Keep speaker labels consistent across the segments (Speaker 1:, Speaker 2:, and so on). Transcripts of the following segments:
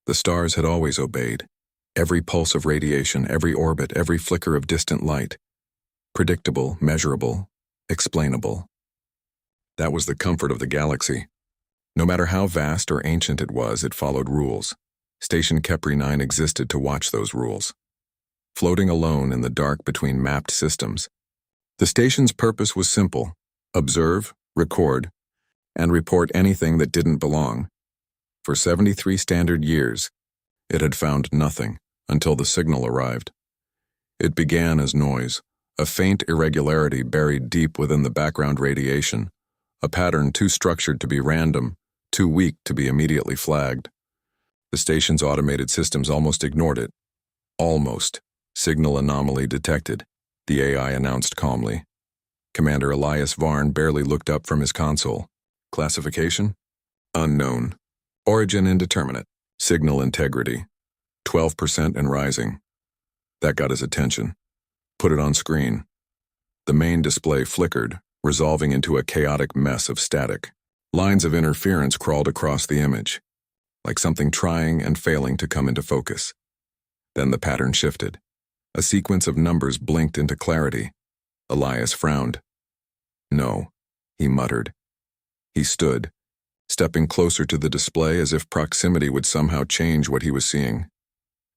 Speaker 1: The stars had always obeyed. Every pulse of radiation, every orbit, every flicker of distant light. Predictable, measurable, explainable. That was the comfort of the galaxy. No matter how vast or ancient it was, it followed rules. Station Kepri 9 existed to watch those rules. Floating alone in the dark between mapped systems, the station's purpose was simple: observe, record, and report anything that didn't belong. For 73 standard years, it had found nothing until the signal arrived. It began as noise, a faint irregularity buried deep within the background radiation, a pattern too structured to be random, too weak to be immediately flagged. The station's automated systems almost ignored it. Almost. Signal anomaly detected, the AI announced calmly. Commander Elias Varn barely looked up from his console. Classification? Unknown. Origin indeterminate. Signal integrity. 12% and rising. That got his attention. Put it on screen. The main display flickered, resolving into a chaotic mess of static. Lines of interference crawled across the image, like something trying and failing to come into focus. Then the pattern shifted. A sequence of numbers blinked into clarity. Elias frowned. No, he muttered. He stood, stepping closer to the display as if proximity would somehow change what he was seeing.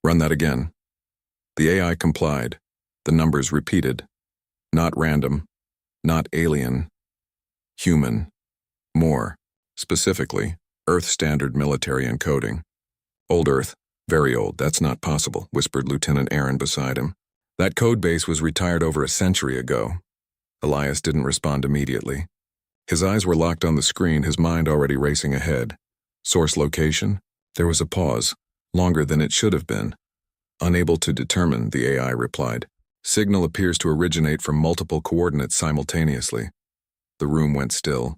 Speaker 1: Run that again. The AI complied. The numbers repeated. Not random, not alien, human. More, specifically, Earth Standard Military Encoding. Old Earth. Very old, that's not possible, whispered Lieutenant Aaron beside him. That code base was retired over a century ago. Elias didn't respond immediately. His eyes were locked on the screen, his mind already racing ahead. Source location? There was a pause, longer than it should have been. Unable to determine, the AI replied. Signal appears to originate from multiple coordinates simultaneously. The room went still.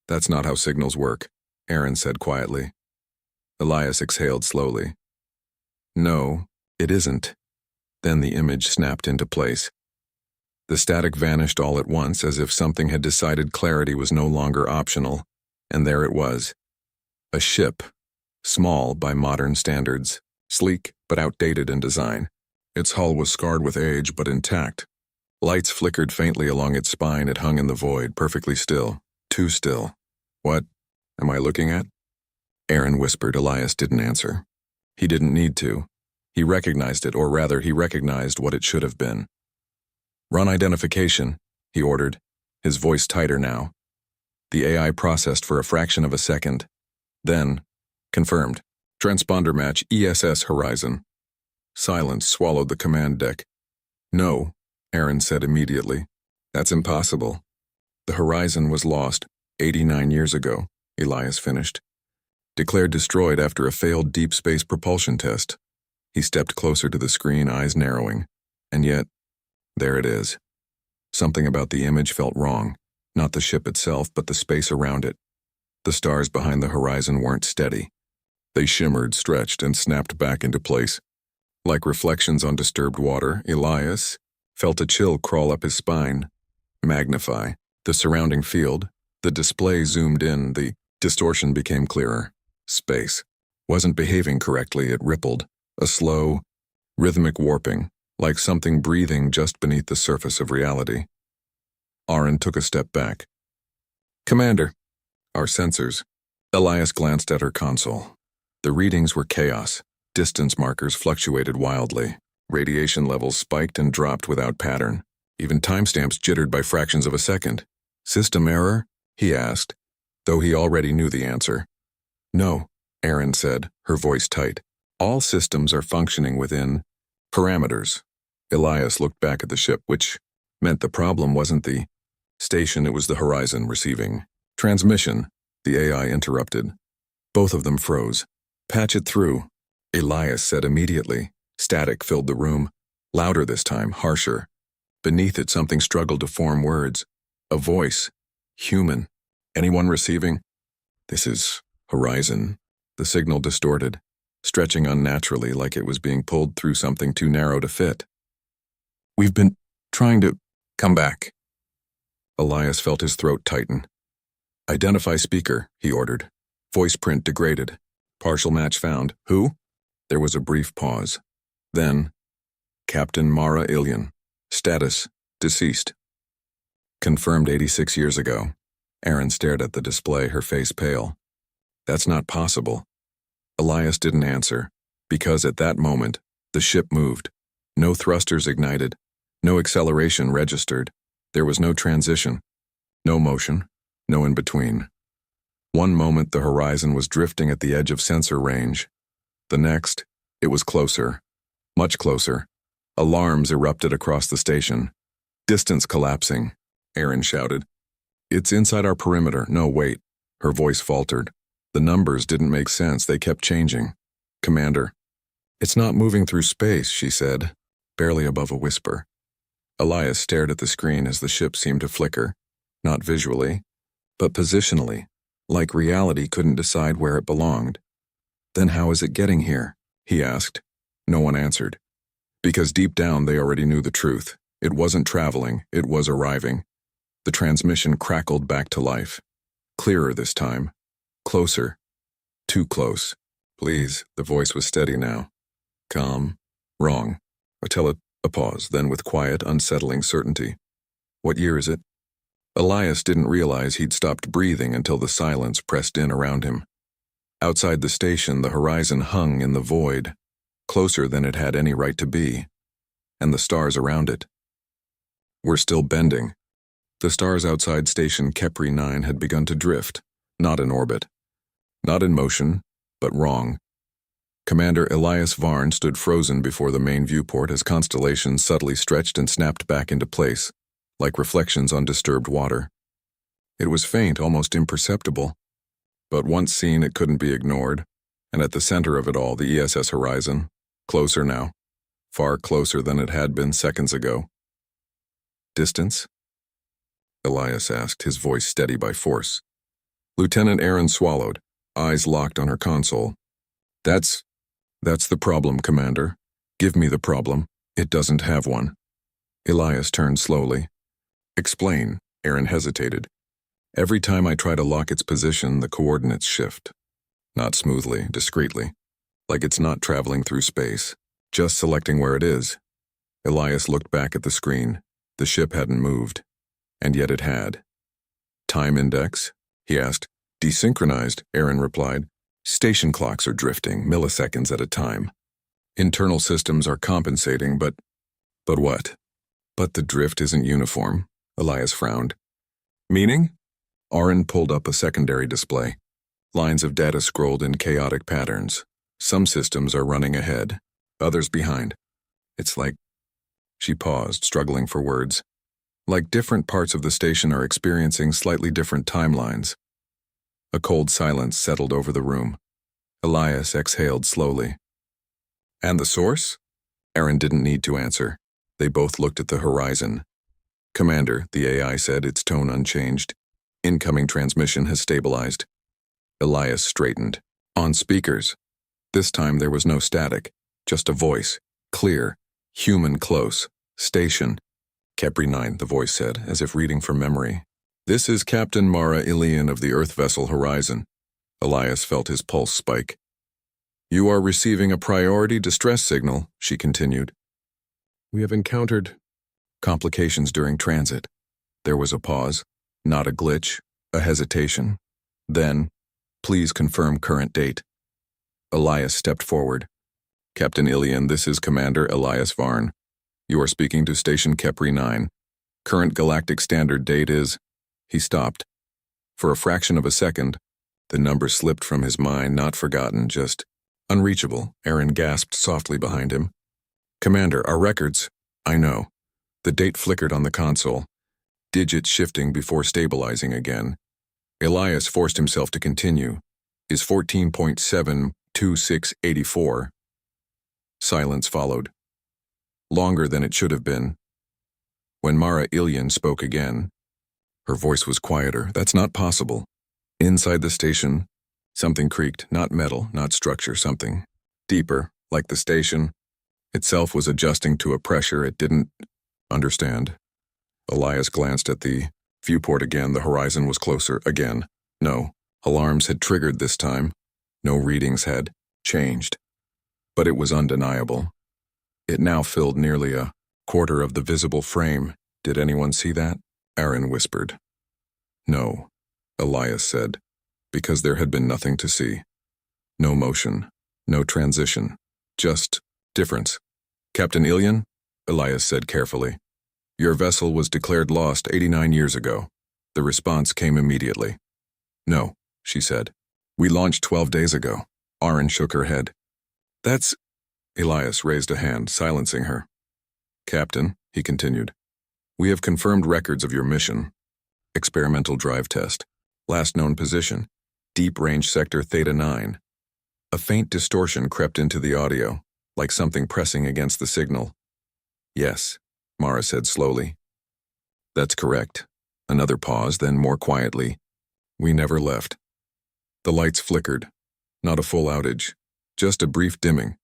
Speaker 1: That's not how signals work, Aaron said quietly. Elias exhaled slowly. No, it isn't. Then the image snapped into place. The static vanished all at once, as if something had decided clarity was no longer optional, and there it was. A ship, small by modern standards, sleek but outdated in design. Its hull was scarred with age but intact. Lights flickered faintly along its spine. It hung in the void, perfectly still. Too still. What am I looking at? Aaron whispered. Elias didn't answer. He didn't need to. He recognized it, or rather, he recognized what it should have been. Run identification, he ordered, his voice tighter now. The AI processed for a fraction of a second. Then, confirmed. Transponder match ESS Horizon. Silence swallowed the command deck. No, Aaron said immediately. That's impossible. The Horizon was lost 89 years ago, Elias finished. Declared destroyed after a failed deep space propulsion test. He stepped closer to the screen, eyes narrowing. And yet, there it is. Something about the image felt wrong. Not the ship itself, but the space around it. The stars behind the horizon weren't steady. They shimmered, stretched, and snapped back into place. Like reflections on disturbed water, Elias felt a chill crawl up his spine. Magnify. The surrounding field. The display zoomed in. The distortion became clearer. Space wasn't behaving correctly. It rippled. A slow, rhythmic warping, like something breathing just beneath the surface of reality. Aaron took a step back. Commander. Our sensors. Elias glanced at her console. The readings were chaos. Distance markers fluctuated wildly. Radiation levels spiked and dropped without pattern. Even timestamps jittered by fractions of a second. System error? He asked, though he already knew the answer. No, Aaron said, her voice tight. All systems are functioning within parameters. Elias looked back at the ship, which meant the problem wasn't the station, it was the horizon receiving. Transmission, the AI interrupted. Both of them froze. Patch it through, Elias said immediately. Static filled the room, louder this time, harsher. Beneath it, something struggled to form words. A voice. Human. Anyone receiving? This is Horizon. The signal distorted, stretching unnaturally like it was being pulled through something too narrow to fit. We've been trying to come back. Elias felt his throat tighten. Identify speaker, he ordered. Voice print degraded. Partial match found. Who? There was a brief pause. Then, Captain Mara Ilian. Status, deceased. Confirmed 86 years ago. Erin stared at the display, her face pale. That's not possible. Elias didn't answer, because at that moment, the ship moved. No thrusters ignited. No acceleration registered. There was no transition. No motion. No in-between. One moment the horizon was drifting at the edge of sensor range. The next, it was closer. Much closer. Alarms erupted across the station. Distance collapsing, Erin shouted. It's inside our perimeter. No, wait. Her voice faltered. The numbers didn't make sense. They kept changing. Commander. It's not moving through space, she said, barely above a whisper. Elias stared at the screen as the ship seemed to flicker, not visually, but positionally, like reality couldn't decide where it belonged. Then how is it getting here? He asked. No one answered. Because deep down they already knew the truth. It wasn't traveling, it was arriving. The transmission crackled back to life. Clearer this time. Closer. Too close. Please, the voice was steady now. Calm. Wrong. A pause, then with quiet, unsettling certainty. What year is it? Elias didn't realize he'd stopped breathing until the silence pressed in around him. Outside the station, the horizon hung in the void, closer than it had any right to be, and the stars around it. We're still bending. The stars outside Station Kepri 9 had begun to drift, not in orbit. Not in motion, but wrong. Commander Elias Varn stood frozen before the main viewport as constellations subtly stretched and snapped back into place, like reflections on disturbed water. It was faint, almost imperceptible, but once seen it couldn't be ignored, and at the center of it all the ESS horizon, closer now, far closer than it had been seconds ago. Distance? Elias asked, his voice steady by force. Lieutenant Erin swallowed, eyes locked on her console. That's the problem, Commander. Give me the problem. It doesn't have one. Elias turned slowly. Explain, Erin hesitated. Every time I try to lock its position, the coordinates shift. Not smoothly, discreetly. Like it's not traveling through space, just selecting where it is. Elias looked back at the screen. The ship hadn't moved. And yet it had. Time index? He asked. Desynchronized, Erin replied. Station clocks are drifting, milliseconds at a time. Internal systems are compensating, but what? But the drift isn't uniform, Elias frowned. Meaning? Aaron pulled up a secondary display. Lines of data scrolled in chaotic patterns. Some systems are running ahead, others behind. It's like... She paused, struggling for words. Like different parts of the station are experiencing slightly different timelines. A cold silence settled over the room. Elias exhaled slowly. And the source? Erin didn't need to answer. They both looked at the horizon. Commander, the AI said, its tone unchanged. Incoming transmission has stabilized. Elias straightened. On speakers. This time there was no static, just a voice. Clear. Human close. Station. Kepri 9, the voice said, as if reading from memory. This is Captain Mara Ilian of the Earth vessel Horizon. Elias felt his pulse spike. You are receiving a priority distress signal, she continued. We have encountered complications during transit. There was a pause, not a glitch, a hesitation. Then, please confirm current date. Elias stepped forward. Captain Ilian, this is Commander Elias Varn. You are speaking to Station Kepri 9. Current galactic standard date is... He stopped. For a fraction of a second, the number slipped from his mind, not forgotten, just unreachable. Erin gasped softly behind him. Commander, our records... I know. The date flickered on the console, digits shifting before stabilizing again. Elias forced himself to continue. Is 14.72684. Silence followed. Longer than it should have been. When Mara Ilian spoke again, her voice was quieter. That's not possible. Inside the station, something creaked, not metal, not structure, something deeper, like the station itself was adjusting to a pressure it didn't understand. Elias glanced at the viewport again. The horizon was closer again. No, alarms had triggered this time. No readings had changed. but it was undeniable. It now filled nearly a quarter of the visible frame. Did anyone see that? Aaron whispered. No, Elias said, because there had been nothing to see. No motion, no transition, just difference. Captain Ilian, Elias said carefully, your vessel was declared lost 89 years ago. The response came immediately. No, she said. We launched 12 days ago. Aaron shook her head. That's... Elias raised a hand, silencing her. Captain, he continued, we have confirmed records of your mission. Experimental drive test. Last known position, deep range sector Theta 9. A faint distortion crept into the audio, like something pressing against the signal. Yes, Mara said slowly. That's correct. Another pause, then more quietly. We never left. The lights flickered. Not a full outage, just a brief dimming,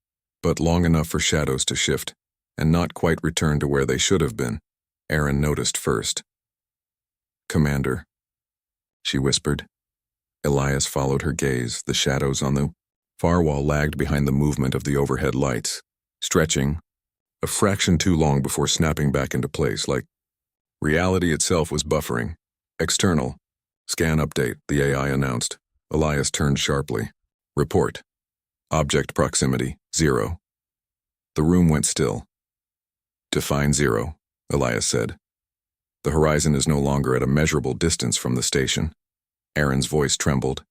Speaker 1: but long enough for shadows to shift, and not quite return to where they should have been. Aaron noticed first. Commander, she whispered. Elias followed her gaze. The shadows on the far wall lagged behind the movement of the overhead lights, stretching, a fraction too long before snapping back into place, like reality itself was buffering. External. Scan update, the AI announced. Elias turned sharply. Report. Object proximity, 0. The room went still. Define 0, Elias said. The horizon is no longer at a measurable distance from the station. Aaron's voice trembled.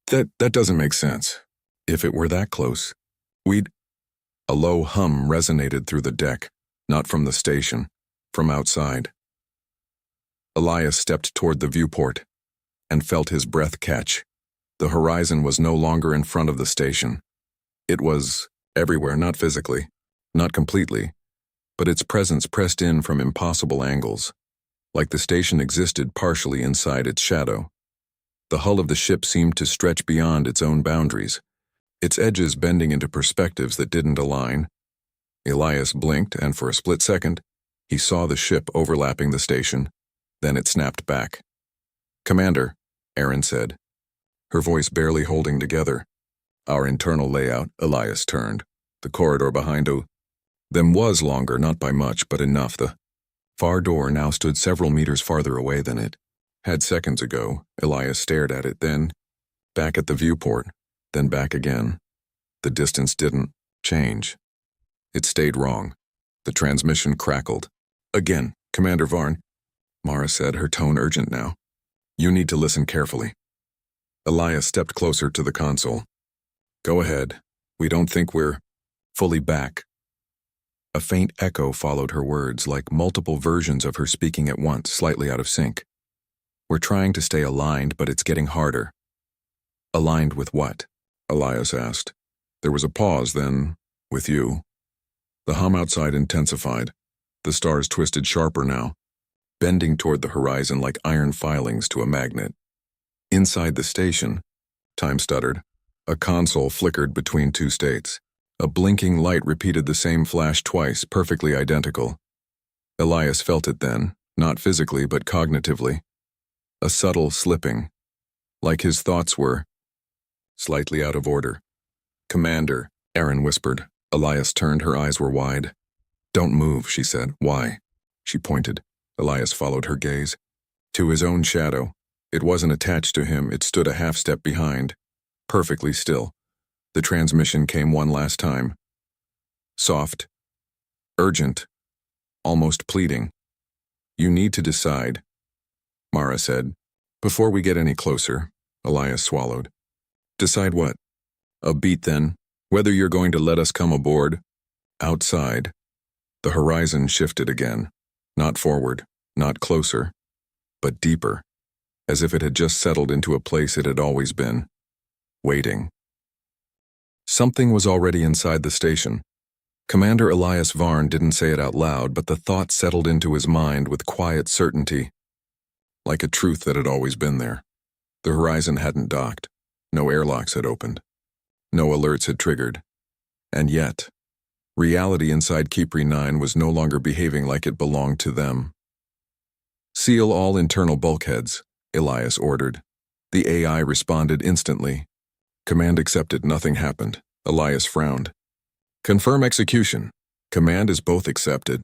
Speaker 1: That doesn't make sense. If it were that close, we'd... A low hum resonated through the deck, not from the station, from outside. Elias stepped toward the viewport and felt his breath catch. The horizon was no longer in front of the station. It was everywhere, not physically, not completely, but its presence pressed in from impossible angles, like the station existed partially inside its shadow. The hull of the ship seemed to stretch beyond its own boundaries, its edges bending into perspectives that didn't align. Elias blinked, and for a split second, he saw the ship overlapping the station. Then it snapped back. Commander, Aaron said, her voice barely holding together. Our internal layout, Elias turned. The corridor behind them was longer, not by much, but enough. The far door now stood several meters farther away than it had seconds ago. Elias stared at it, then back at the viewport, then back again. The distance didn't change. It stayed wrong. The transmission crackled. Again, Commander Varn, Mara said, her tone urgent now. You need to listen carefully. Elias stepped closer to the console. Go ahead. We don't think we're fully back. A faint echo followed her words, like multiple versions of her speaking at once, slightly out of sync. We're trying to stay aligned, but it's getting harder. Aligned with what? Elias asked. There was a pause, then, with you. The hum outside intensified. The stars twisted sharper now, bending toward the horizon like iron filings to a magnet. Inside the station, time stuttered. A console flickered between two states. A blinking light repeated the same flash twice, perfectly identical. Elias felt it then, not physically but cognitively. A subtle slipping, like his thoughts were slightly out of order. Commander, Aaron whispered. Elias turned, her eyes were wide. Don't move, she said. Why? She pointed. Elias followed her gaze. To his own shadow. It wasn't attached to him, it stood a half step behind. Perfectly still. The transmission came one last time. Soft. Urgent. Almost pleading. You need to decide, Mara said. Before we get any closer, Elias swallowed. Decide what? A beat then. Whether you're going to let us come aboard. Outside. The horizon shifted again. Not forward, not closer, but deeper, as if it had just settled into a place it had always been. Waiting. Something was already inside the station. Commander Elias Varn didn't say it out loud, but the thought settled into his mind with quiet certainty, like a truth that had always been there. The horizon hadn't docked. No airlocks had opened. No alerts had triggered. And yet, reality inside Kipri 9 was no longer behaving like it belonged to them. Seal all internal bulkheads, Elias ordered. The AI responded instantly. Command accepted. Nothing happened. Elias frowned. Confirm execution. Command is both accepted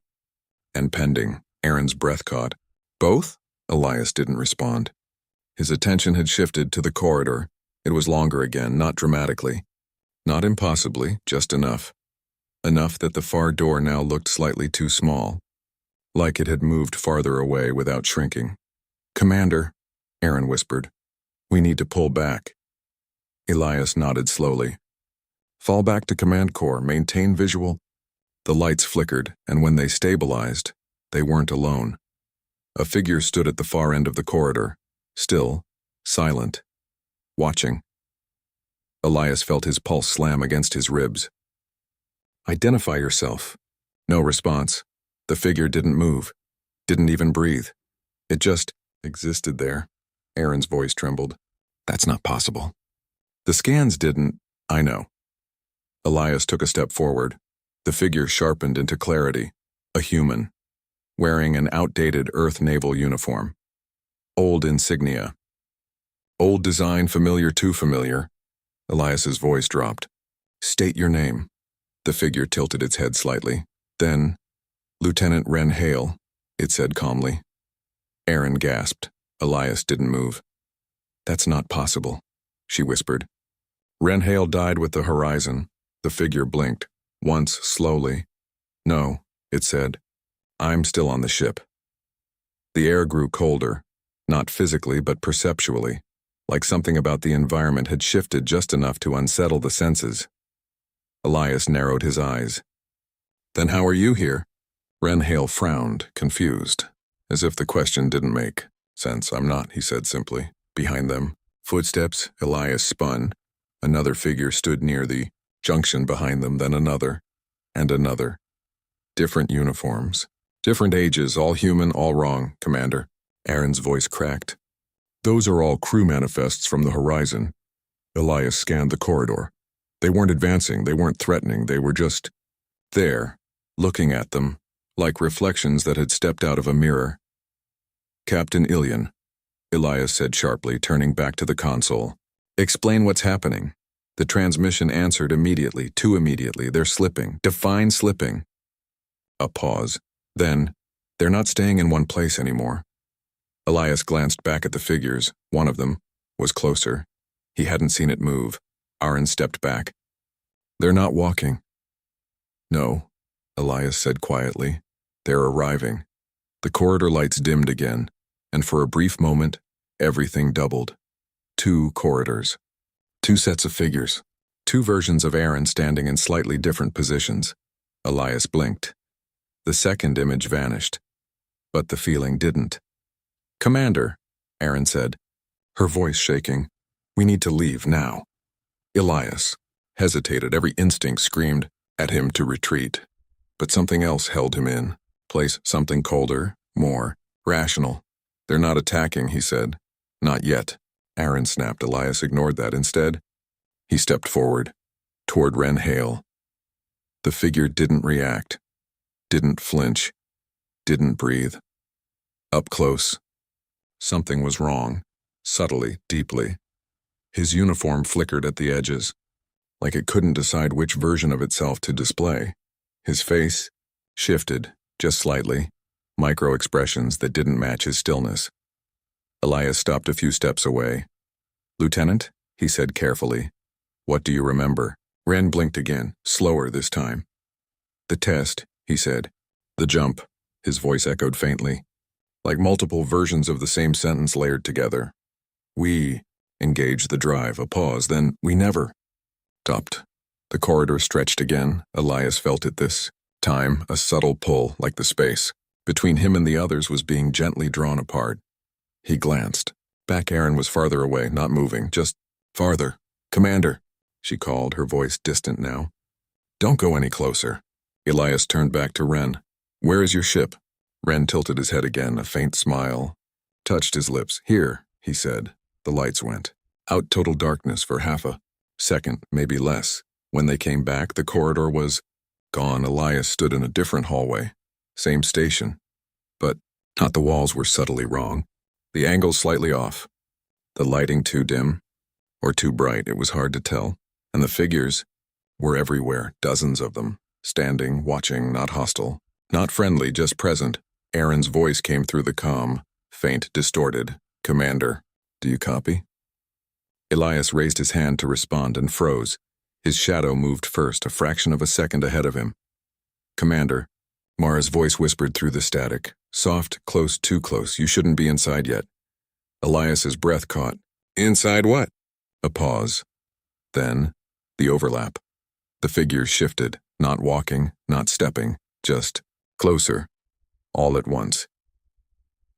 Speaker 1: and pending. Aaron's breath caught. Both? Elias didn't respond. His attention had shifted to the corridor. It was longer again, not dramatically. Not impossibly, just enough. Enough that the far door now looked slightly too small, like it had moved farther away without shrinking. Commander, Aaron whispered. We need to pull back. Elias nodded slowly. Fall back to command core, maintain visual. The lights flickered, and when they stabilized, they weren't alone. A figure stood at the far end of the corridor, still, silent, watching. Elias felt his pulse slam against his ribs. Identify yourself. No response. The figure didn't move, didn't even breathe. It just existed there. Aaron's voice trembled. That's not possible. The scans didn't. I know. Elias took a step forward. The figure sharpened into clarity. A human, wearing an outdated Earth naval uniform. Old insignia. Old design, familiar, too familiar. Elias's voice dropped. State your name. The figure tilted its head slightly. Then, Lieutenant Wren Hale, it said calmly. Aaron gasped. Elias didn't move. That's not possible, she whispered. Wren Hale died with the horizon. The figure blinked, once slowly. No, it said. I'm still on the ship. The air grew colder, not physically but perceptually, like something about the environment had shifted just enough to unsettle the senses. Elias narrowed his eyes. Then how are you here? Wren Hale frowned, confused, as if the question didn't make sense. I'm not, he said simply. Behind them, footsteps. Elias spun. Another figure stood near the junction behind them, then another, and another. Different uniforms, different ages, all human, all wrong, Commander. Aaron's voice cracked. Those are all crew manifests from the horizon. Elias scanned the corridor. They weren't advancing, they weren't threatening, they were just there, looking at them, like reflections that had stepped out of a mirror. Captain Ilian, Elias said sharply, turning back to the console. Explain what's happening. The transmission answered immediately, too immediately. They're slipping. Define slipping. A pause. Then, they're not staying in one place anymore. Elias glanced back at the figures. One of them was closer. He hadn't seen it move. Aaron stepped back. They're not walking. No, Elias said quietly. They're arriving. The corridor lights dimmed again, and for a brief moment, everything doubled. 2 corridors. 2 sets of figures. 2 versions of Aaron standing in slightly different positions. Elias blinked. The second image vanished, but the feeling didn't. Commander, Aaron said, her voice shaking. We need to leave now. Elias hesitated. Every instinct screamed at him to retreat, but something else held him in. Place something colder, more rational. They're not attacking, he said. Not yet. Aaron snapped. Elias ignored that. Instead, he stepped forward, toward Wren Hale. The figure didn't react, didn't flinch, didn't breathe. Up close, something was wrong, subtly, deeply. His uniform flickered at the edges, like it couldn't decide which version of itself to display. His face shifted, just slightly, micro-expressions that didn't match his stillness. Elias stopped a few steps away. Lieutenant, he said carefully, what do you remember? Wren blinked again, slower this time. The test, he said. The jump, his voice echoed faintly, like multiple versions of the same sentence layered together. We engaged the drive, a pause, then we never stopped. The corridor stretched again. Elias felt it this time, a subtle pull, like the space between him and the others was being gently drawn apart. He glanced. Back Aaron was farther away, not moving, just farther. Commander, she called, her voice distant now. Don't go any closer. Elias turned back to Wren. Where is your ship? Wren tilted his head again, a faint smile touched his lips. Here, he said. The lights went out. Total darkness for half a second, maybe less. When they came back, the corridor was gone. Elias stood in a different hallway. Same station. But not the walls were subtly wrong. The angle slightly off. The lighting too dim, or too bright, it was hard to tell. And the figures, were everywhere, dozens of them, standing, watching, not hostile, not friendly, just present. Aaron's voice came through the comm, faint, distorted. "Commander, do you copy?" Elias raised his hand to respond and froze. His shadow moved first, a fraction of a second ahead of him. "Commander," Mara's voice whispered through the static. Soft, close, too close. "You shouldn't be inside yet." Elias's breath caught. "Inside what?" A pause. Then, the overlap. The figures shifted, not walking, not stepping, just closer, all at once.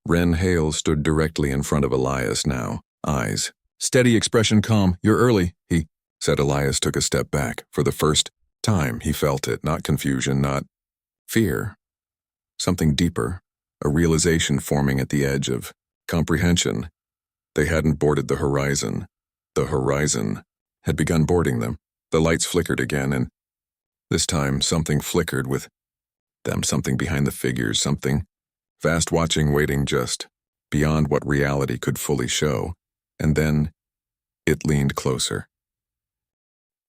Speaker 1: Ren Hale stood directly in front of Elias now, eyes. "Steady expression, calm. You're early," he said. Elias took a step back. For the first time, he felt it, not confusion, not fear. Something deeper, a realization forming at the edge of comprehension. They hadn't boarded the horizon. The horizon had begun boarding them. The lights flickered again, and this time something flickered with them, something behind the figures, something vast, watching, waiting, just beyond what reality could fully show. And then it leaned closer.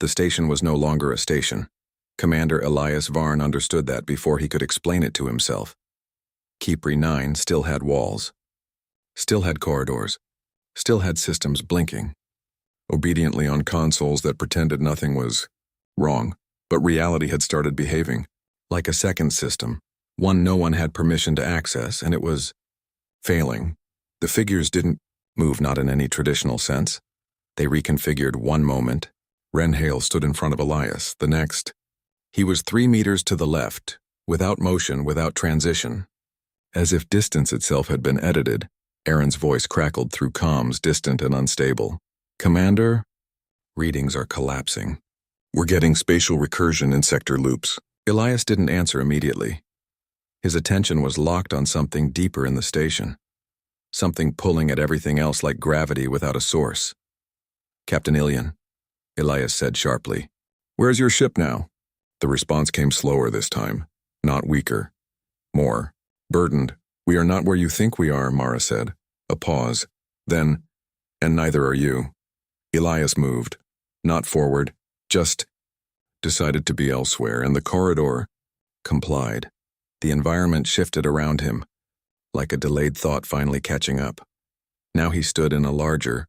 Speaker 1: The station was no longer a station. Commander Elias Varn understood that before he could explain it to himself. Keepri 9 still had walls, still had corridors, still had systems blinking, obediently on consoles that pretended nothing was wrong, but reality had started behaving like a second system, one no one had permission to access, and it was failing. The figures didn't move, not in any traditional sense. They reconfigured one moment. Ren Hale stood in front of Elias. The next, he was 3 meters to the left, without motion, without transition. As if distance itself had been edited, Aaron's voice crackled through comms, distant and unstable. "Commander, readings are collapsing. We're getting spatial recursion in sector loops." Elias didn't answer immediately. His attention was locked on something deeper in the station, something pulling at everything else like gravity without a source. "Captain Ilian," Elias said sharply. "Where's your ship now?" The response came slower this time, not weaker. More burdened. "We are not where you think we are," Mara said. A pause. Then, "And neither are you." Elias moved. Not forward, just decided to be elsewhere, and the corridor complied. The environment shifted around him, like a delayed thought finally catching up. Now he stood in a larger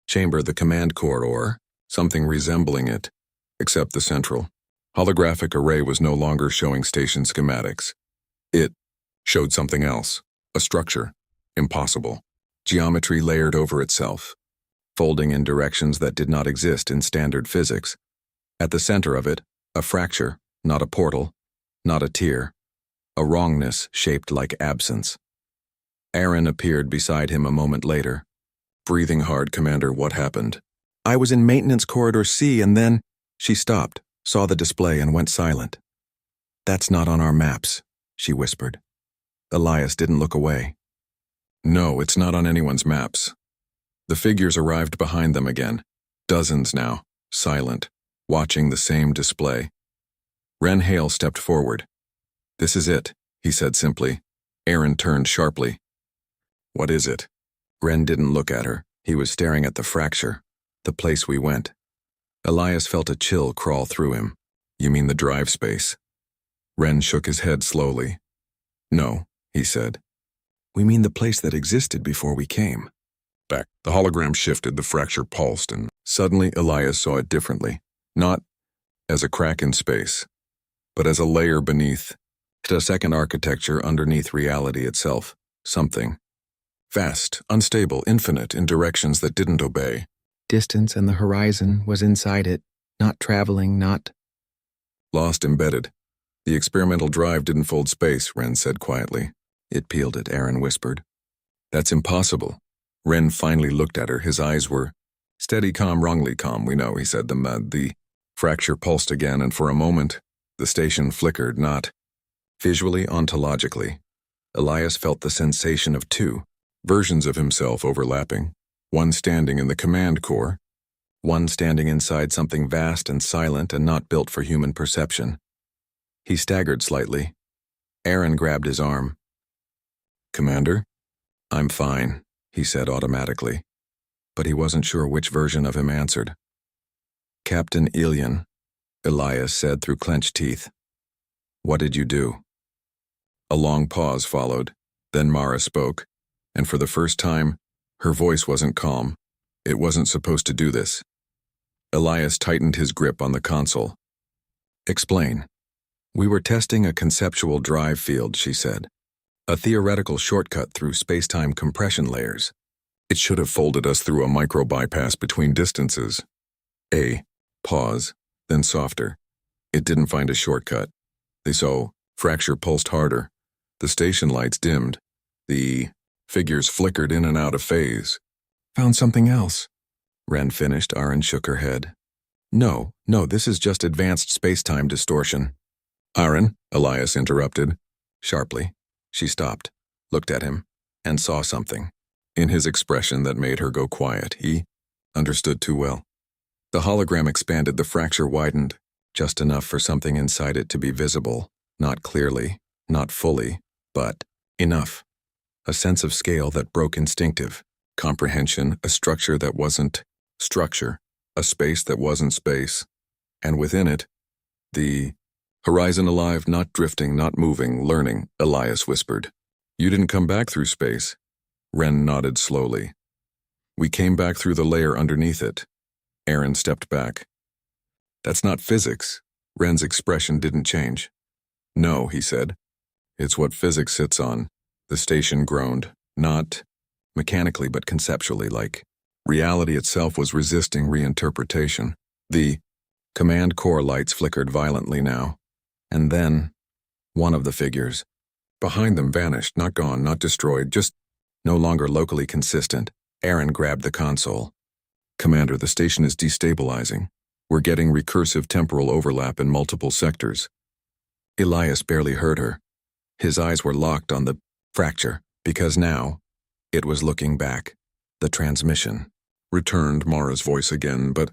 Speaker 1: chamber, the command corridor, something resembling it, except the central holographic array was no longer showing station schematics. It showed something else, a structure, impossible, geometry layered over itself, folding in directions that did not exist in standard physics. At the center of it, a fracture, not a portal, not a tier, a wrongness shaped like absence. Aaron appeared beside him a moment later. "Breathing hard, Commander, what happened?" "I was in maintenance corridor C, and then..." She stopped, saw the display, and went silent. "That's not on our maps," she whispered. Elias didn't look away. "No, it's not on anyone's maps." The figures arrived behind them again, dozens now, silent, watching the same display. Ren Hale stepped forward. "This is it," he said simply. Aaron turned sharply. "What is it?" Ren didn't look at her. He was staring at the fracture, the place we went. Elias felt a chill crawl through him. "You mean the drive space?" Ren shook his head slowly. "No," he said. "We mean the place that existed before we came." Back. The hologram shifted, the fracture pulsed, and suddenly Elias saw it differently. Not as a crack in space, but as a layer beneath, a second architecture underneath reality itself. Something vast, unstable, infinite in directions that didn't obey.
Speaker 2: Distance and the horizon was inside it, not traveling, not...
Speaker 1: Lost, embedded. The experimental drive didn't fold space, Ren said quietly. "It peeled it," Aaron whispered. "That's impossible." Ren finally looked at her. His eyes were steady, calm, wrongly calm. "We know," he said. The fracture pulsed again, and for a moment, the station flickered, not visually, ontologically. Elias felt the sensation of two versions of himself overlapping, one standing in the command core, one standing inside something vast and silent and not built for human perception. He staggered slightly. Aaron grabbed his arm. "Commander?" "I'm fine," he said automatically, but he wasn't sure which version of him answered. "Captain Ilian." Elias said through clenched teeth. What did you do? A long pause followed, then Mara spoke, and for the first time, her voice wasn't calm. It wasn't supposed to do this. Elias tightened his grip on the console. Explain. We were testing a conceptual drive field, she said. A theoretical shortcut through space-time compression layers. It should have folded us through a micro-bypass between distances. Pause, then softer. It didn't find a shortcut. So, fracture pulsed harder. The station lights dimmed. The figures flickered in and out of phase. Found something else. Ren finished. Aaron shook her head. No, this is just advanced space-time distortion. Aaron, Elias interrupted. Sharply. She stopped, looked at him, and saw something. In his expression that made her go quiet, he understood too well. The hologram expanded, the fracture widened, just enough for something inside it to be visible, not clearly, not fully, but enough. A sense of scale that broke instinctive, comprehension, a structure that wasn't structure, a space that wasn't space, and within it, the horizon alive, not drifting, not moving, learning, Elias whispered. You didn't come back through space. Ren nodded slowly. We came back through the layer underneath it. Aaron stepped back. That's not physics. Ren's expression didn't change. No, he said. It's what physics sits on. The station groaned, not mechanically but conceptually, like reality itself was resisting reinterpretation. The command core lights flickered violently now. And then, one of the figures, behind them vanished, not gone, not destroyed, just no longer locally consistent. Aaron grabbed the console. Commander, the station is destabilizing. We're getting recursive temporal overlap in multiple sectors. Elias barely heard her. His eyes were locked on the fracture, because now, it was looking back. The transmission. Returned Mara's voice again, but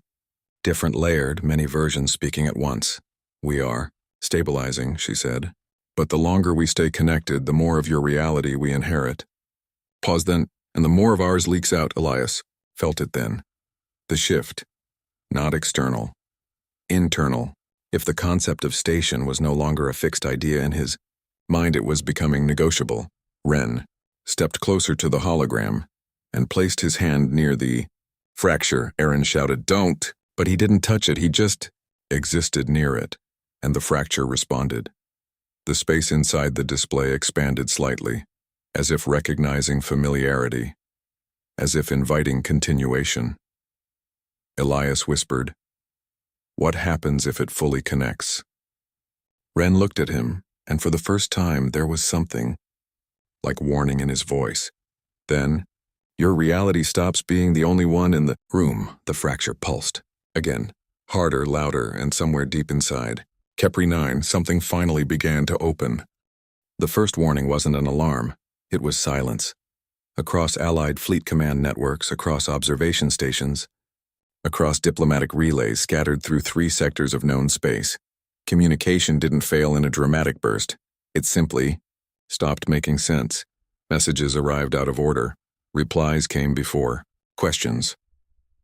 Speaker 1: different, layered, many versions speaking at once. We are stabilizing, she said. But the longer we stay connected, the more of your reality we inherit. Pause then, and the more of ours leaks out, Elias. Felt it then. The shift. Not external. Internal. If the concept of station was no longer a fixed idea in his mind, it was becoming negotiable. Ren stepped closer to the hologram and placed his hand near the fracture. Aaron shouted, "Don't!" But he didn't touch it, he just existed near it, and the fracture responded. The space inside the display expanded slightly, as if recognizing familiarity, as if inviting continuation. Elias whispered, "What happens if it fully connects?" Ren looked at him, and for the first time there was something like warning in his voice. Then, your reality stops being the only one in the room. The fracture pulsed. Again, harder, louder, and somewhere deep inside. Kepri 9, something finally began to open. The first warning wasn't an alarm. It was silence. Across Allied Fleet Command networks, across observation stations, across diplomatic relays scattered through 3 sectors of known space, communication didn't fail in a dramatic burst. It simply stopped making sense. Messages arrived out of order. Replies came before questions.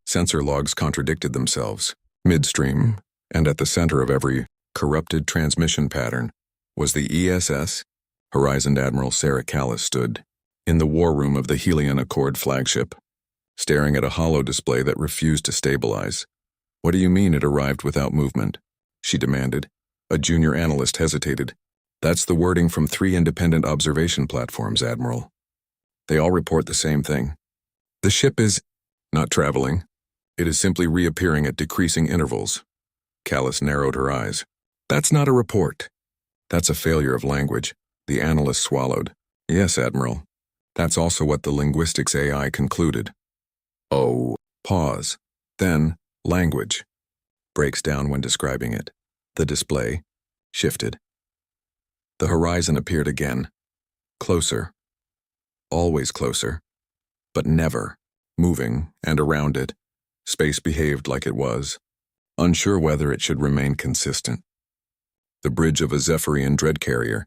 Speaker 1: Sensor logs contradicted themselves. Midstream, and at the center of every corrupted transmission pattern, was the ESS. Horizon Admiral Sarah Callis stood in the war room of the Helion Accord flagship, staring at a holo display that refused to stabilize. "What do you mean it arrived without movement?" she demanded. A junior analyst hesitated. "That's the wording from 3 independent observation platforms, Admiral. They all report the same thing. The ship is not traveling. It is simply reappearing at decreasing intervals." Callis narrowed her eyes. "That's not a report. That's a failure of language." The analyst swallowed. "Yes, Admiral. That's also what the linguistics AI concluded." Oh. Pause. Then, language. Breaks down when describing it. The display shifted. The horizon appeared again. Closer. Always closer. But never. Moving, and around it, space behaved like it was, unsure whether it should remain consistent. The bridge of a Zephyrian dread carrier.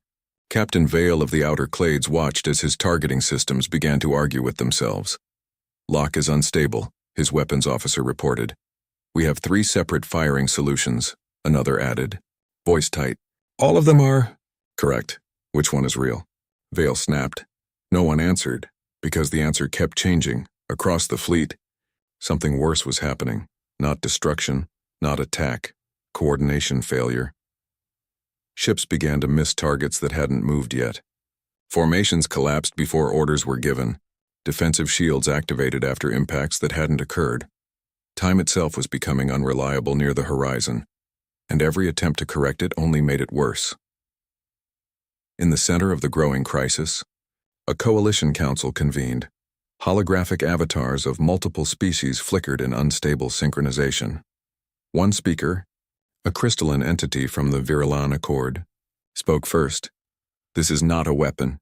Speaker 1: Captain Vale of the Outer Clades watched as his targeting systems began to argue with themselves. "Lock is unstable," his weapons officer reported. "We have 3 separate firing solutions. Another added, voice tight. All of them are... Correct. Which one is real? Vale snapped. No one answered, because the answer kept changing, across the fleet. Something worse was happening. Not destruction, not attack, coordination failure. Ships began to miss targets that hadn't moved yet. Formations collapsed before orders were given. Defensive shields activated after impacts that hadn't occurred. Time itself was becoming unreliable near the horizon, and every attempt to correct it only made it worse. In the center of the growing crisis, a coalition council convened. Holographic avatars of multiple species flickered in unstable synchronization. One speaker, a crystalline entity from the Virilan Accord, spoke first. This is not a weapon.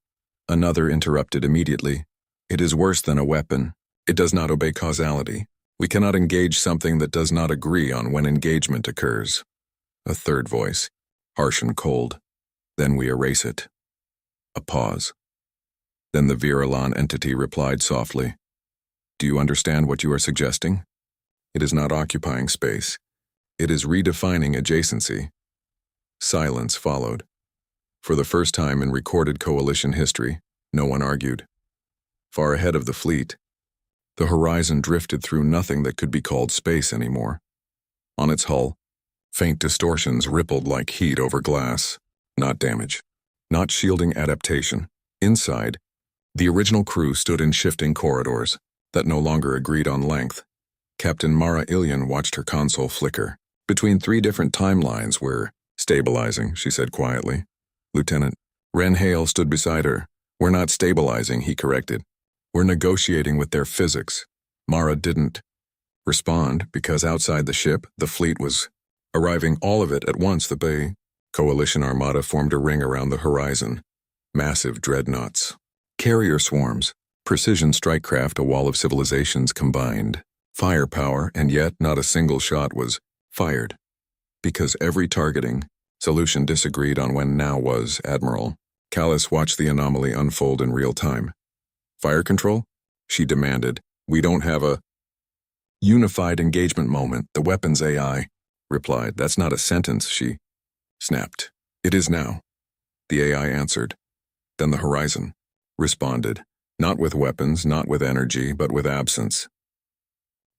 Speaker 1: Another interrupted immediately. It is worse than a weapon. It does not obey causality. We cannot engage something that does not agree on when engagement occurs. A third voice, harsh and cold. Then we erase it. A pause. Then the Virilan entity replied softly. Do you understand what you are suggesting? It is not occupying space. It is redefining adjacency. Silence followed. For the first time in recorded coalition history, no one argued. Far ahead of the fleet, the horizon drifted through nothing that could be called space anymore. On its hull, faint distortions rippled like heat over glass. Not damage. Not shielding adaptation. Inside, the original crew stood in shifting corridors that no longer agreed on length. Captain Mara Ilian watched her console flicker. Between 3 different timelines we're stabilizing, she said quietly. Lieutenant Ren Hale stood beside her. We're not stabilizing, he corrected. We're negotiating with their physics. Mara didn't respond because outside the ship, the fleet was arriving, all of it at once. The Bay Coalition armada formed a ring around the horizon. Massive dreadnoughts. Carrier swarms. Precision strike craft, a wall of civilizations combined. Firepower, and yet not a single shot was fired. Because every targeting solution disagreed on when now was. Admiral Callis watched the anomaly unfold in real time. Fire control? She demanded. We don't have a unified engagement moment. The weapons AI replied. That's not a sentence, she snapped. It is now. The AI answered. Then the horizon responded. Not with weapons, not with energy, but with absence.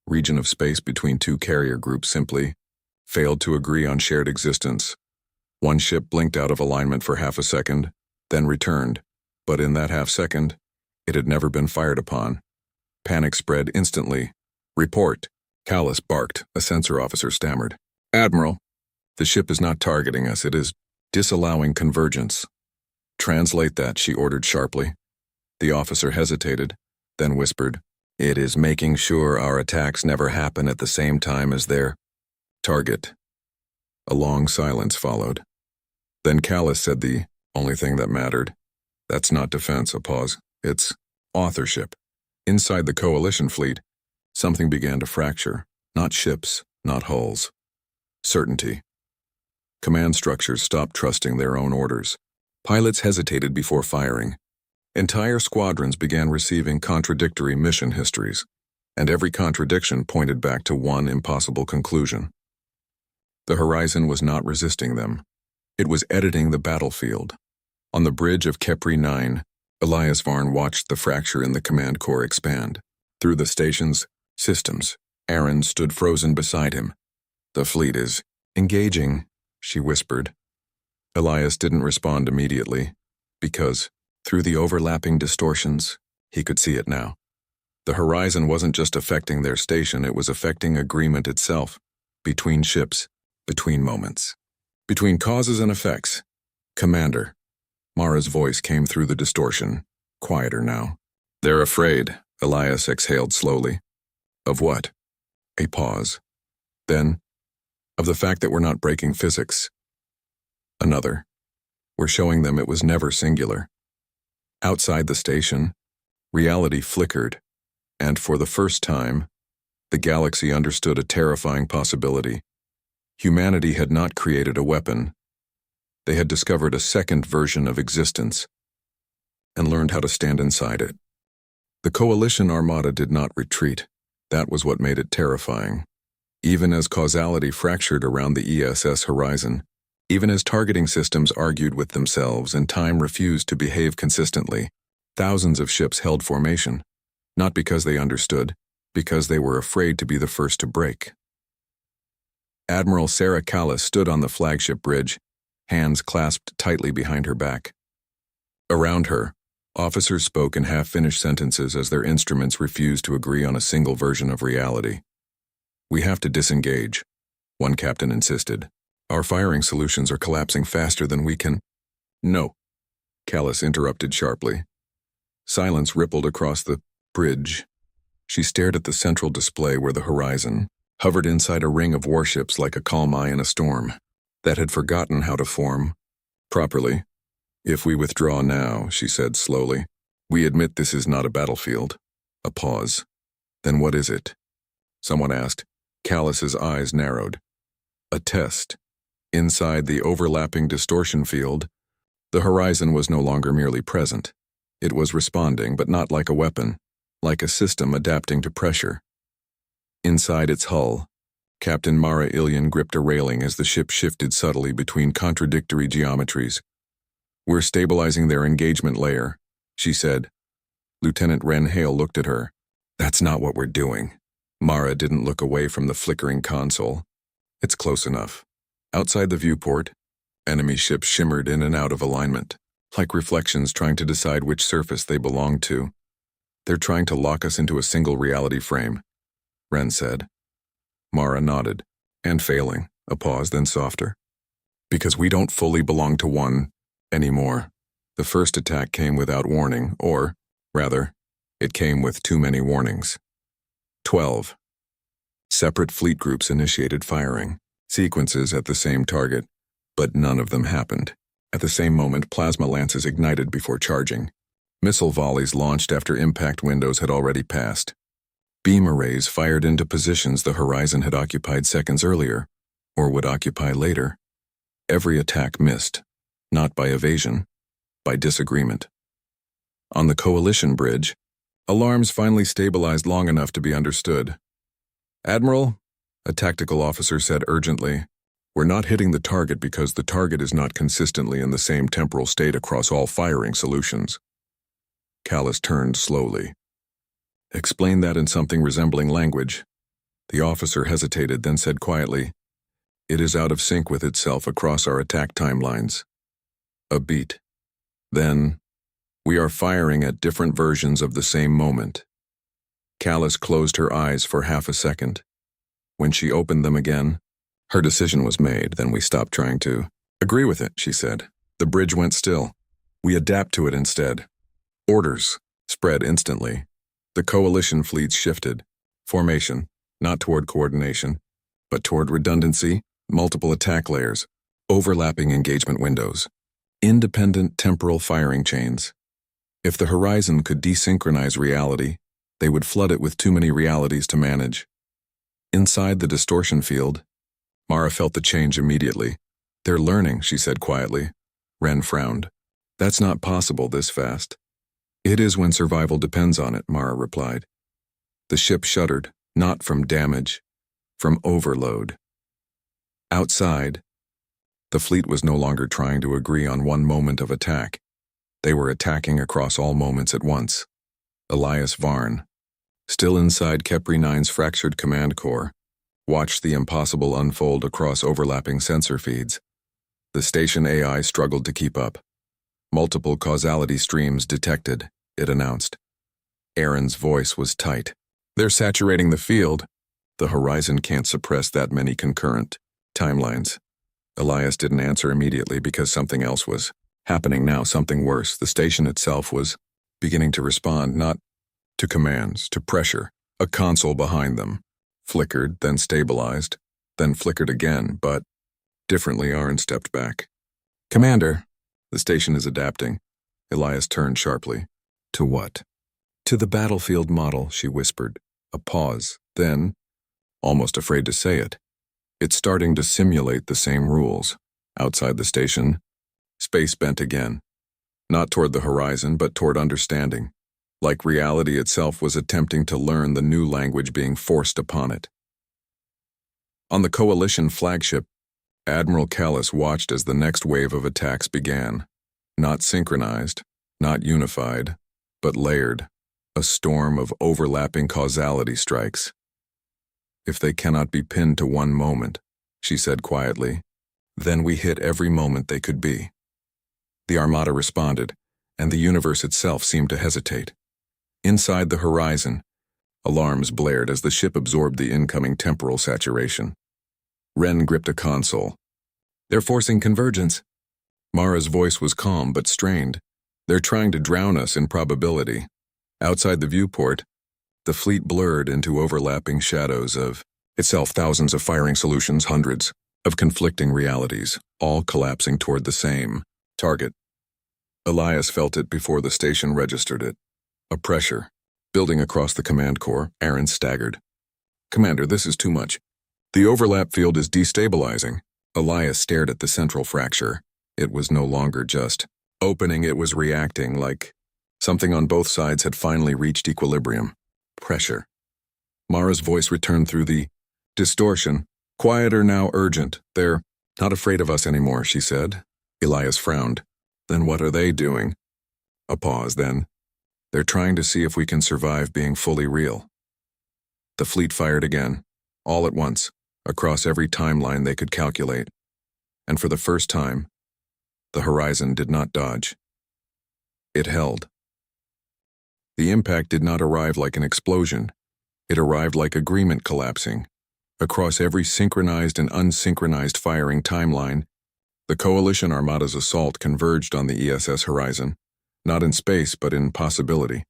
Speaker 1: Region of space between 2 carrier groups simply failed to agree on shared existence. One ship blinked out of alignment for half a second, then returned, but in that half second, it had never been fired upon. Panic spread instantly. Report. Callis barked. A sensor officer stammered. Admiral, the ship is not targeting us. It is disallowing convergence. Translate that, she ordered sharply. The officer hesitated, then whispered, It is making sure our attacks never happen at the same time as their target. A long silence followed. Then Callis said the only thing that mattered. That's not defense, a pause. It's authorship. Inside the coalition fleet, something began to fracture. Not ships, not hulls. Certainty. Command structures stopped trusting their own orders. Pilots hesitated before firing. Entire squadrons began receiving contradictory mission histories, and every contradiction pointed back to one impossible conclusion. The horizon was not resisting them. It was editing the battlefield. On the bridge of Kepri 9, Elias Varn watched the fracture in the command core expand. Through the station's systems, Aaron stood frozen beside him. The fleet is engaging, she whispered. Elias didn't respond immediately, because, through the overlapping distortions, he could see it now. The horizon wasn't just affecting their station, it was affecting agreement itself, between ships, between moments, between causes and effects. Commander. Mara's voice came through the distortion, quieter now. They're afraid, Elias exhaled slowly. Of what? A pause. Then, of the fact that we're not breaking physics. Another. We're showing them it was never singular. Outside the station, reality flickered, and for the first time, the galaxy understood a terrifying possibility. Humanity had not created a weapon. They had discovered a second version of existence and learned how to stand inside it. The coalition armada did not retreat. That was what made it terrifying. Even as causality fractured around the ESS horizon, even as targeting systems argued with themselves and time refused to behave consistently, thousands of ships held formation, not because they understood, because they were afraid to be the first to break. Admiral Sarah Callis stood on the flagship bridge, hands clasped tightly behind her back. Around her, officers spoke in half-finished sentences as their instruments refused to agree on a single version of reality. "We have to disengage," one captain insisted. "Our firing solutions are collapsing faster than we can—" "No," Callis interrupted sharply. Silence rippled across the bridge. She stared at the central display where the horizon hovered inside a ring of warships like a calm eye in a storm that had forgotten how to form properly. "If we withdraw now," she said slowly, "we admit this is not a battlefield." A pause. "Then what is it?" someone asked. Callis's eyes narrowed. "A test." Inside the overlapping distortion field, the horizon was no longer merely present. It was responding, but not like a weapon, like a system adapting to pressure. Inside its hull, Captain Mara Ilian gripped a railing as the ship shifted subtly between contradictory geometries. "We're stabilizing their engagement layer," she said. Lieutenant Ren Hale looked at her. "That's not what we're doing." Mara didn't look away from the flickering console. "It's close enough." Outside the viewport, enemy ships shimmered in and out of alignment, like reflections trying to decide which surface they belonged to. "They're trying to lock us into a single reality frame," Ren said. Mara nodded. "And failing." A pause, then softer. "Because we don't fully belong to one anymore. The first attack came without warning, or, rather, it came with too many warnings." 12. Separate fleet groups initiated firing, sequences at the same target, but none of them happened. At the same moment, plasma lances ignited before charging. Missile volleys launched after impact windows had already passed. Beam arrays fired into positions the horizon had occupied seconds earlier, or would occupy later. Every attack missed, not by evasion, by disagreement. On the coalition bridge, alarms finally stabilized long enough to be understood. "Admiral," a tactical officer said urgently, "we're not hitting the target because the target is not consistently in the same temporal state across all firing solutions." Callis turned slowly. "Explain that in something resembling language." The officer hesitated, then said quietly, "It is out of sync with itself across our attack timelines." A beat. Then, "We are firing at different versions of the same moment." Callis closed her eyes for half a second. When she opened them again, her decision was made. "Then we stopped trying to agree with it," she said. The bridge went still. "We adapt to it instead." Orders spread instantly. The coalition fleets shifted. Formation, not toward coordination, but toward redundancy, multiple attack layers, overlapping engagement windows, independent temporal firing chains. If the horizon could desynchronize reality, they would flood it with too many realities to manage. Inside the distortion field, Mara felt the change immediately. "They're learning," she said quietly. Ren frowned. "That's not possible this fast." "It is when survival depends on it," Mara replied. The ship shuddered, not from damage, from overload. Outside, the fleet was no longer trying to agree on one moment of attack. They were attacking across all moments at once. Elias Varn, still inside Kepri 9's fractured command core, watched the impossible unfold across overlapping sensor feeds. The station AI struggled to keep up. "Multiple causality streams detected," it announced. Aaron's voice was tight. "They're saturating the field. The horizon can't suppress that many concurrent timelines." Elias didn't answer immediately because something else was happening now, something worse. The station itself was beginning to respond, not to commands, to pressure. A console behind them flickered, then stabilized, then flickered again, but differently. Aaron stepped back. "Commander." "The station is adapting." Elias turned sharply. "To what?" "To the battlefield model," she whispered. A pause, then, almost afraid to say it, "It's starting to simulate the same rules." Outside the station, space bent again. Not toward the horizon, but toward understanding. Like reality itself was attempting to learn the new language being forced upon it. On the Coalition flagship, Admiral Callis watched as the next wave of attacks began. Not synchronized, not unified, but layered, a storm of overlapping causality strikes. "If they cannot be pinned to one moment," she said quietly, "then we hit every moment they could be." The Armada responded, and the universe itself seemed to hesitate. Inside the horizon, alarms blared as the ship absorbed the incoming temporal saturation. Ren gripped a console. "They're forcing convergence." Mara's voice was calm but strained. "They're trying to drown us in probability." Outside the viewport, the fleet blurred into overlapping shadows of itself, thousands of firing solutions, hundreds of conflicting realities, all collapsing toward the same target. Elias felt it before the station registered it. A pressure. Building across the command core, Aaron staggered. "Commander, this is too much. The overlap field is destabilizing." Elias stared at the central fracture. It was no longer just opening, it was reacting, like something on both sides had finally reached equilibrium. Pressure. Mara's voice returned through the distortion. "Quieter now, urgent. They're not afraid of us anymore," she said. Elias frowned. "Then what are they doing?" A pause, then. "They're trying to see if we can survive being fully real." The fleet fired again, all at once, across every timeline they could calculate. And for the first time, the horizon did not dodge. It held. The impact did not arrive like an explosion. It arrived like agreement collapsing. Across every synchronized and unsynchronized firing timeline, the Coalition Armada's assault converged on the ESS horizon, not in space but in possibility.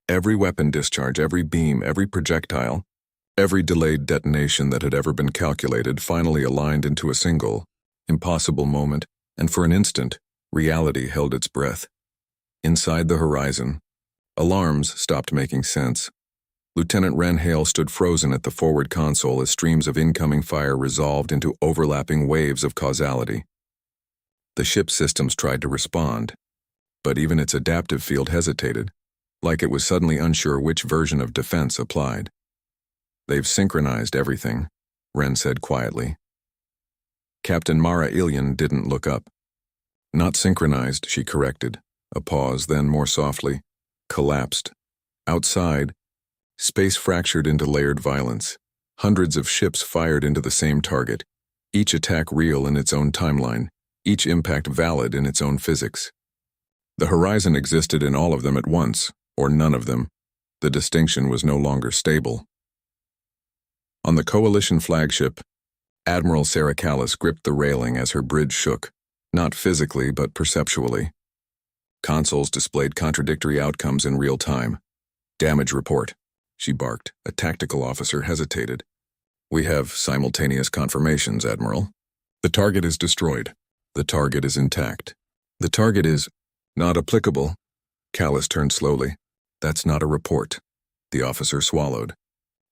Speaker 1: Every weapon discharge, every beam, every projectile, every delayed detonation that had ever been calculated finally aligned into a single, impossible moment, and for an instant, reality held its breath. Inside the horizon, alarms stopped making sense. Lieutenant Ren Hale stood frozen at the forward console as streams of incoming fire resolved into overlapping waves of causality. The ship's systems tried to respond, but even its adaptive field hesitated, like it was suddenly unsure which version of defense applied. "They've synchronized everything," Ren said quietly. Captain Mara Ilian didn't look up. "Not synchronized," she corrected. A pause, then more softly, "collapsed." Outside, space fractured into layered violence. Hundreds of ships fired into the same target, each attack real in its own timeline, each impact valid in its own physics. The horizon existed in all of them at once, or none of them. The distinction was no longer stable. On the Coalition flagship, Admiral Sarah Callis gripped the railing as her bridge shook, not physically but perceptually. Consoles displayed contradictory outcomes in real time. "Damage report," she barked. A tactical officer hesitated. "We have simultaneous confirmations, Admiral. The target is destroyed. The target is intact. The target is not applicable." Callis turned slowly. "That's not a report." The officer swallowed.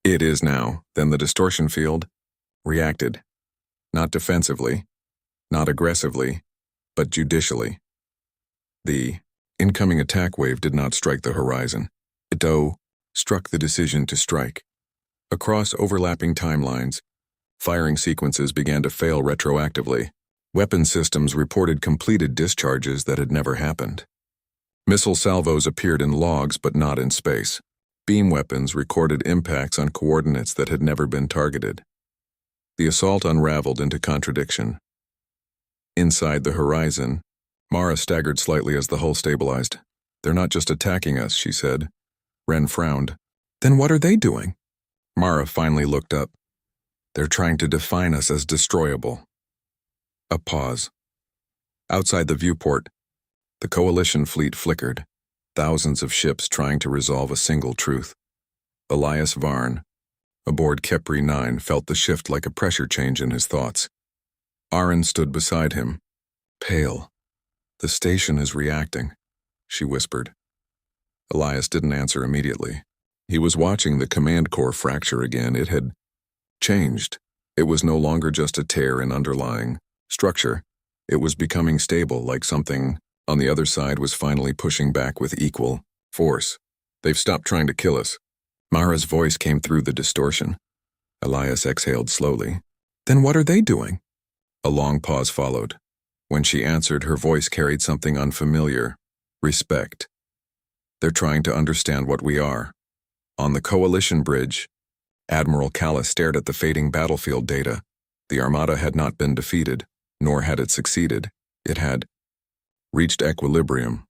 Speaker 1: "It is now." Then the distortion field reacted. Not defensively, not aggressively, but judicially. The incoming attack wave did not strike the horizon. It struck the decision to strike. Across overlapping timelines, firing sequences began to fail retroactively. Weapon systems reported completed discharges that had never happened. Missile salvos appeared in logs but not in space. Beam weapons recorded impacts on coordinates that had never been targeted. The assault unraveled into contradiction. Inside the horizon, Mara staggered slightly as the hull stabilized. "They're not just attacking us," she said. Ren frowned. "Then what are they doing?" Mara finally looked up. "They're trying to define us as destroyable." A pause. Outside the viewport, the Coalition fleet flickered, thousands of ships trying to resolve a single truth. Elias Varn, aboard Kepri 9, felt the shift like a pressure change in his thoughts. Aaron stood beside him, pale. "The station is reacting," she whispered. Elias didn't answer immediately. He was watching the command core fracture again. It had changed. It was no longer just a tear in underlying structure. It was becoming stable, like something on the other side was finally pushing back with equal force. "They've stopped trying to kill us." Mara's voice came through the distortion. Elias exhaled slowly. Then what are they doing? A long pause followed. When she answered, her voice carried something unfamiliar. Respect. They're trying to understand what we are. On the Coalition bridge, Admiral Callis stared at the fading battlefield data. The Armada had not been defeated, nor had it succeeded. It had reached equilibrium.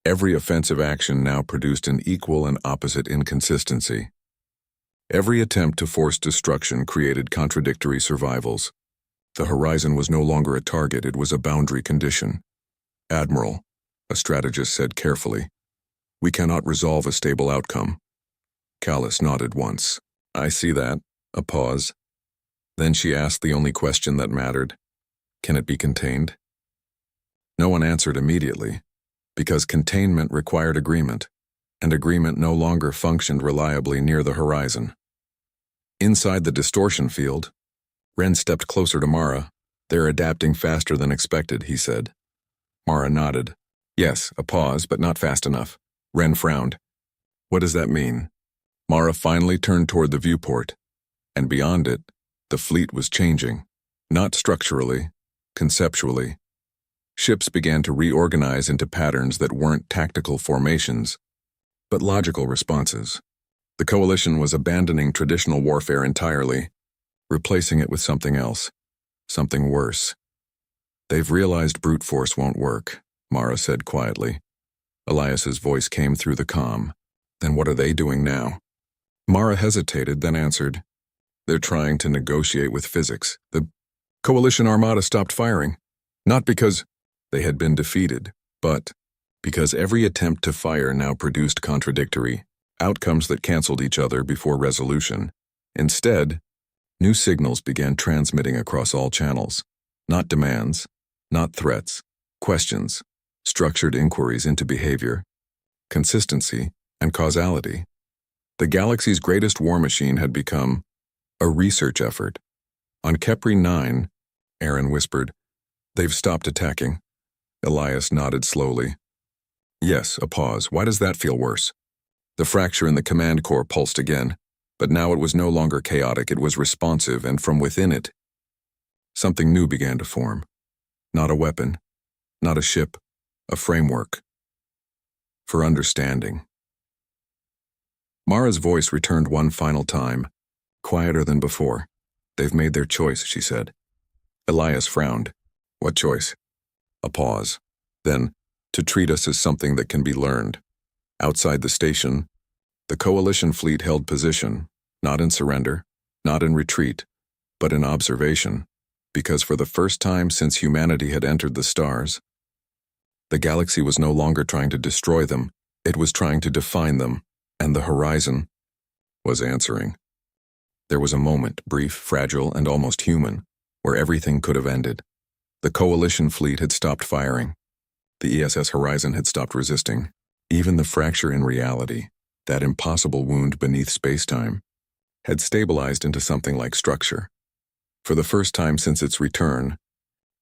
Speaker 1: Every offensive action now produced an equal and opposite inconsistency. Every attempt to force destruction created contradictory survivals. The horizon was no longer a target, it was a boundary condition. Admiral, a strategist said carefully, we cannot resolve a stable outcome. Callis nodded once. I see that. A pause. Then she asked the only question that mattered. Can it be contained? No one answered immediately, because containment required agreement, and agreement no longer functioned reliably near the horizon. Inside the distortion field, Ren stepped closer to Mara. They're adapting faster than expected, he said. Mara nodded. Yes, a pause, but not fast enough. Ren frowned. What does that mean? Mara finally turned toward the viewport, and beyond it, the fleet was changing. Not structurally, conceptually. Ships began to reorganize into patterns that weren't tactical formations, but logical responses. The Coalition was abandoning traditional warfare entirely, replacing it with something else, something worse. They've realized brute force won't work, Mara said quietly. Elias's voice came through the comm. Then what are they doing now? Mara hesitated, then answered. They're trying to negotiate with physics. The Coalition Armada stopped firing, not because they had been defeated, but because every attempt to fire now produced contradictory outcomes that canceled each other before resolution. Instead, new signals began transmitting across all channels. Not demands, not threats, questions, structured inquiries into behavior, consistency, and causality. The galaxy's greatest war machine had become a research effort. On Kepri 9, Aaron whispered, they've stopped attacking. Elias nodded slowly. Yes, a pause. Why does that feel worse? The fracture in the command core pulsed again, but now it was no longer chaotic, it was responsive, and from within it, something new began to form. Not a weapon, not a ship, a framework. For understanding. Mara's voice returned one final time, quieter than before. They've made their choice, she said. Elias frowned. What choice? A pause. Then, to treat us as something that can be learned. Outside the station, the Coalition fleet held position, not in surrender, not in retreat, but in observation, because for the first time since humanity had entered the stars, the galaxy was no longer trying to destroy them, it was trying to define them, and the horizon was answering. There was a moment, brief, fragile, and almost human, where everything could have ended. The Coalition fleet had stopped firing. The ESS horizon had stopped resisting. Even the fracture in reality, that impossible wound beneath space-time, had stabilized into something like structure. For the first time since its return,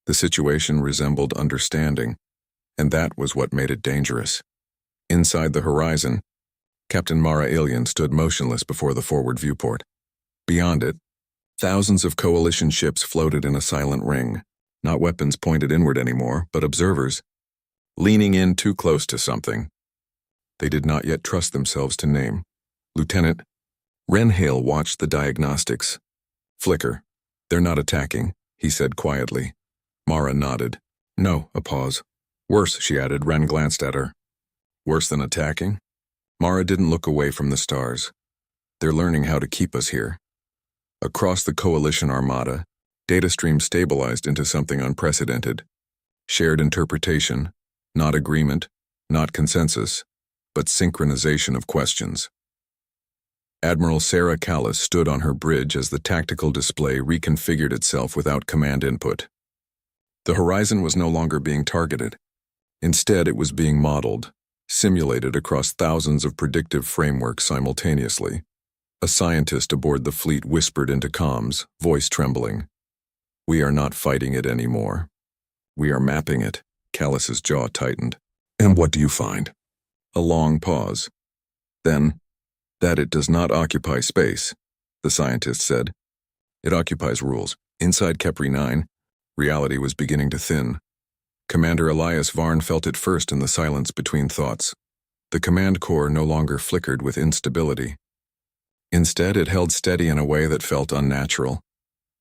Speaker 1: the situation resembled understanding, and that was what made it dangerous. Inside the horizon, Captain Mara Alien stood motionless before the forward viewport. Beyond it, thousands of Coalition ships floated in a silent ring, not weapons pointed inward anymore, but observers, leaning in too close to something they did not yet trust themselves to name. Lieutenant Ren Hale watched the diagnostics flicker. They're not attacking, he said quietly. Mara nodded. No, a pause. Worse, she added. Ren glanced at her. Worse than attacking? Mara didn't look away from the stars. They're learning how to keep us here. Across the Coalition Armada, data streams stabilized into something unprecedented. Shared interpretation, not agreement, not consensus, but synchronization of questions. Admiral Sarah Callis stood on her bridge as the tactical display reconfigured itself without command input. The horizon was no longer being targeted. Instead, it was being modeled, simulated across thousands of predictive frameworks simultaneously. A scientist aboard the fleet whispered into comms, voice trembling. We are not fighting it anymore. We are mapping it. Callis's jaw tightened. And what do you find? A long pause. Then, that it does not occupy space, the scientist said. It occupies rules, Inside Kepri 9, reality was beginning to thin. Commander Elias Varn felt it first in the silence between thoughts. The command core no longer flickered with instability. Instead, it held steady in a way that felt unnatural,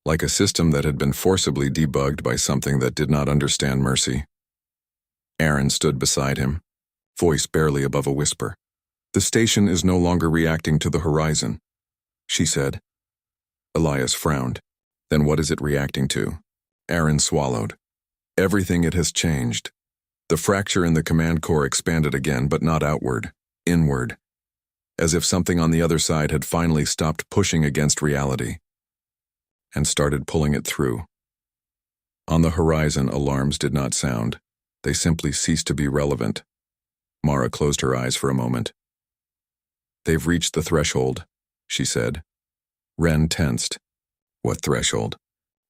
Speaker 1: like a system that had been forcibly debugged by something that did not understand mercy. Aaron stood beside him, voice barely above a whisper. "The station is no longer reacting to the horizon," she said. Elias frowned. "Then what is it reacting to?" Aaron swallowed. "Everything. It has changed." The fracture in the command core expanded again, but not outward, inward, as if something on the other side had finally stopped pushing against reality and started pulling it through. On the horizon, alarms did not sound. They simply ceased to be relevant. Mara closed her eyes for a moment. "They've reached the threshold," she said. Ren tensed. "What threshold?"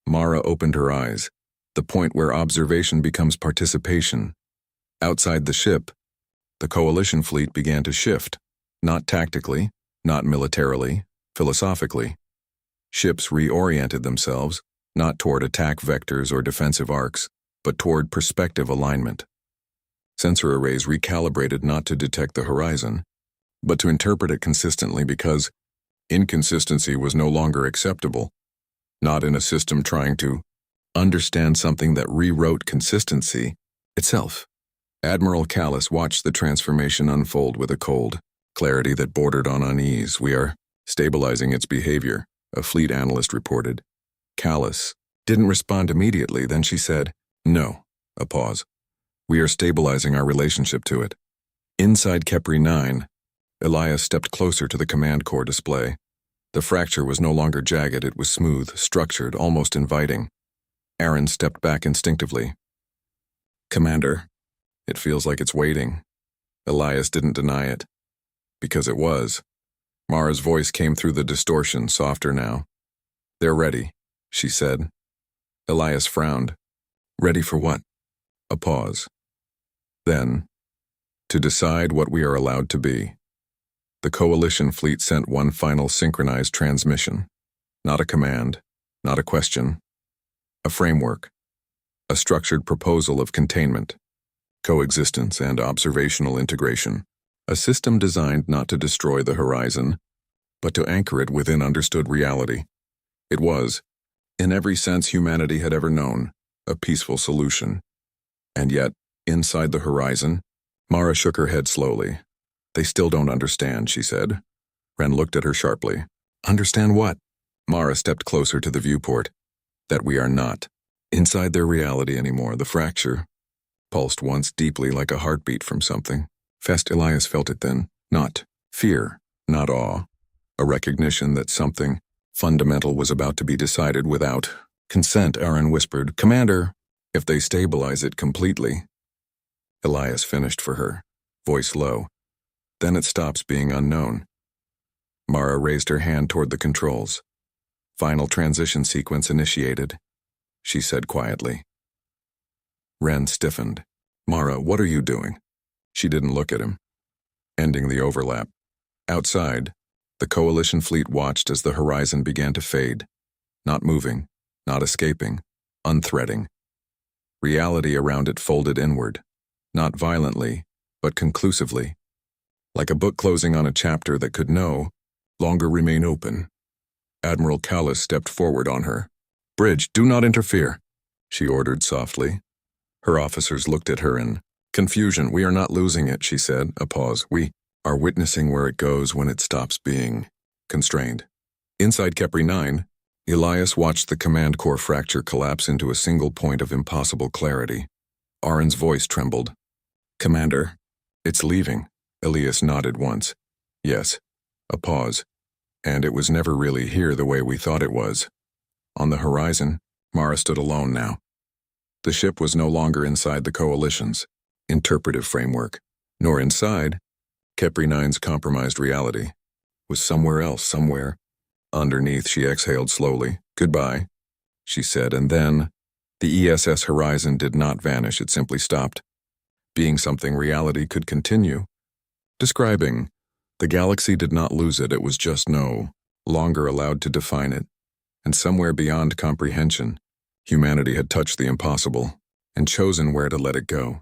Speaker 1: Mara opened her eyes. "The point where observation becomes participation." Outside the ship, the coalition fleet began to shift, not tactically, not militarily, philosophically. Ships reoriented themselves, not toward attack vectors or defensive arcs, but toward perspective alignment. Sensor arrays recalibrated not to detect the horizon, but to interpret it consistently because inconsistency was no longer acceptable, not in a system trying to understand something that rewrote consistency itself. Admiral Callis watched the transformation unfold with a cold clarity that bordered on unease. "We are stabilizing its behavior," a fleet analyst reported. Callis didn't respond immediately, then she said, "No." A pause. "We are stabilizing our relationship to it." Inside Kepri 9, Elias stepped closer to the command core display. The fracture was no longer jagged, it was smooth, structured, almost inviting. Aaron stepped back instinctively. "Commander, it feels like it's waiting." Elias didn't deny it. Because it was. Mara's voice came through the distortion, softer now. "They're ready," she said. Elias frowned. "Ready for what?" A pause. Then, "To decide what we are allowed to be." The coalition fleet sent one final synchronized transmission. Not a command, not a question. A framework. A structured proposal of containment, coexistence, and observational integration. A system designed not to destroy the horizon, but to anchor it within understood reality. It was, in every sense humanity had ever known, a peaceful solution. And yet, inside the horizon, Mara shook her head slowly. "They still don't understand," she said. Ren looked at her sharply. "Understand what?" Mara stepped closer to the viewport. "That we are not inside their reality anymore." The fracture pulsed once deeply like a heartbeat from something. Fast Elias felt it then. Not fear, not awe. A recognition that something fundamental was about to be decided without consent. Aaron whispered, "Commander, if they stabilize it completely." Elias finished for her, voice low. "Then it stops being unknown." Mara raised her hand toward the controls. "Final transition sequence initiated," she said quietly. Ren stiffened. "Mara, what are you doing?" She didn't look at him. Ending the overlap. Outside, the coalition fleet watched as the horizon began to fade. Not moving, not escaping, unthreading. Reality around it folded inward. Not violently, but conclusively. Like a book closing on a chapter that could no longer remain open. Admiral Callis stepped forward on her. "Bridge, do not interfere," she ordered softly. Her officers looked at her in confusion. "We are not losing it," she said. A pause. "We are witnessing where it goes when it stops being constrained." Inside Kepri 9, Elias watched the command core fracture collapse into a single point of impossible clarity. Aaron's voice trembled. "Commander, it's leaving." Elias nodded once. "Yes." A pause. "And it was never really here the way we thought it was." On the horizon, Mara stood alone now. The ship was no longer inside the coalition's interpretive framework, nor inside Kepri 9's compromised reality. Was somewhere else, somewhere. Underneath, she exhaled slowly. "Goodbye," she said, and then the ESS horizon did not vanish, it simply stopped. Being something reality could continue describing. The galaxy did not lose it was just no longer allowed to define it. and somewhere beyond comprehension, humanity had touched the impossible and chosen where to let it go.